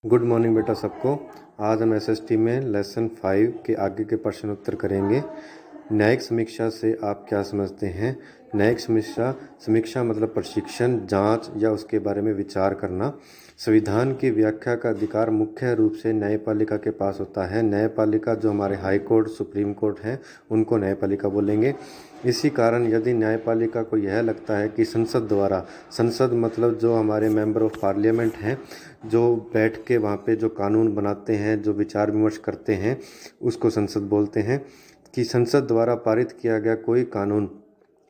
Good morning बेटा सबको। आज हम एसएसटी में लेसन 5 के आगे के प्रश्न उत्तर करेंगे। न्यायिक समीक्षा से आप क्या समझते हैं? न्यायिक समीक्षा मतलब प्रशिक्षण, जांच या उसके बारे में विचार करना। संविधान की व्याख्या का अधिकार मुख्य रूप से न्यायपालिका के पास होता है। न्यायपालिका जो हमारे हाई कोर्ट, सुप्रीम कोर्ट हैं, उनको न्यायपालिका बोलेंगे। इसी कारण यदि न्यायपालिका को यह लगता है कि संसद द्वारा, संसद मतलब जो हमारे मेंबर ऑफ पार्लियामेंट हैं, जो बैठ के वहाँ पे जो कानून बनाते हैं, जो विचार विमर्श करते हैं, उसको संसद बोलते हैं, कि संसद द्वारा पारित किया गया कोई कानून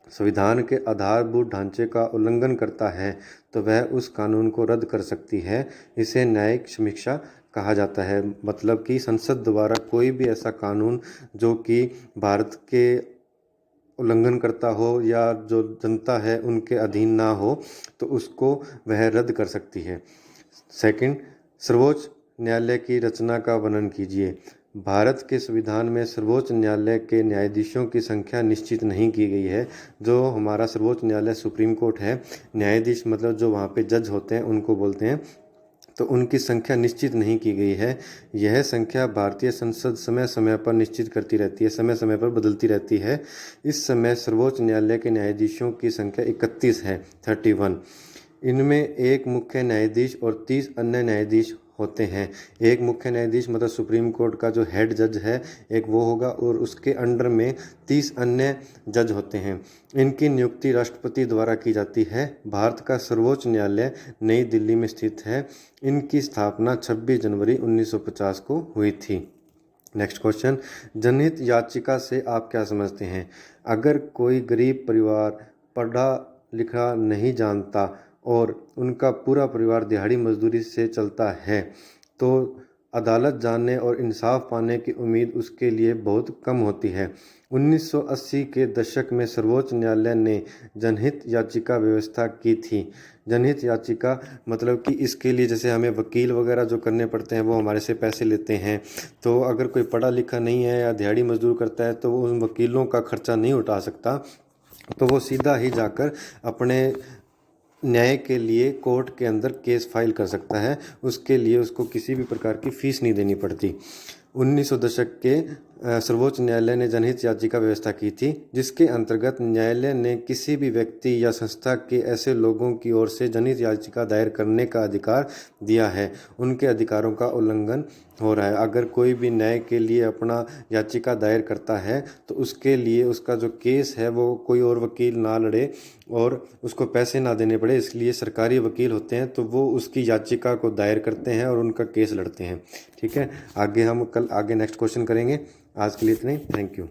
संविधान के आधारभूत ढांचे का उल्लंघन करता है तो वह उस कानून को रद्द कर सकती है। इसे न्यायिक समीक्षा कहा जाता है। मतलब कि संसद द्वारा कोई भी ऐसा कानून जो कि भारत के उल्लंघन करता हो या जो जनता है उनके अधीन ना हो, तो उसको वह रद्द कर सकती है। सेकंड, सर्वोच्च न्यायालय की रचना का वर्णन कीजिए। भारत के संविधान में सर्वोच्च न्यायालय के न्यायाधीशों की संख्या निश्चित नहीं की गई है। जो हमारा सर्वोच्च न्यायालय सुप्रीम कोर्ट है, न्यायाधीश मतलब जो वहाँ पे जज होते हैं उनको बोलते हैं, तो उनकी संख्या निश्चित नहीं की गई है। यह संख्या भारतीय संसद समय समय पर निश्चित करती रहती है, समय समय पर बदलती रहती है। इस समय सर्वोच्च न्यायालय के न्यायाधीशों की संख्या 31 है, 31। इनमें एक मुख्य न्यायाधीश और 30 अन्य न्यायाधीश होते हैं। एक मुख्य न्यायाधीश मतलब सुप्रीम कोर्ट का जो हेड जज है, एक वो होगा, और उसके अंडर में 30 अन्य जज होते हैं। इनकी नियुक्ति राष्ट्रपति द्वारा की जाती है। भारत का सर्वोच्च न्यायालय नई दिल्ली में स्थित है। इनकी स्थापना 26 जनवरी 1950 को हुई थी। नेक्स्ट क्वेश्चन, जनहित याचिका से आप क्या समझते हैं? अगर कोई गरीब परिवार पढ़ा लिखा नहीं जानता और उनका पूरा परिवार दिहाड़ी मजदूरी से चलता है, तो अदालत जाने और इंसाफ पाने की उम्मीद उसके लिए बहुत कम होती है। 1980 के दशक में सर्वोच्च न्यायालय ने जनहित याचिका व्यवस्था की थी। जनहित याचिका मतलब कि इसके लिए जैसे हमें वकील वगैरह जो करने पड़ते हैं, वो हमारे से पैसे लेते हैं। तो अगर कोई पढ़ा लिखा नहीं है या दिहाड़ी मजदूर करता है, तो वो उन वकीलों का खर्चा नहीं उठा सकता, तो वो सीधा ही जाकर अपने न्याय के लिए कोर्ट के अंदर केस फाइल कर सकता है। उसके लिए उसको किसी भी प्रकार की फीस नहीं देनी पड़ती। 1900 दशक के सर्वोच्च न्यायालय ने जनहित याचिका व्यवस्था की थी, जिसके अंतर्गत न्यायालय ने किसी भी व्यक्ति या संस्था के ऐसे लोगों की ओर से जनहित याचिका दायर करने का अधिकार दिया है उनके अधिकारों का उल्लंघन हो रहा है। अगर कोई भी न्याय के लिए अपना याचिका दायर करता है, तो उसके लिए उसका जो केस है वो कोई और वकील ना लड़े और उसको पैसे ना देने पड़े, इसलिए सरकारी वकील होते हैं, तो वो उसकी याचिका को दायर करते हैं और उनका केस लड़ते हैं। ठीक है, आगे हम कल नेक्स्ट क्वेश्चन करेंगे। आज के लिए इतना ही। Thank you.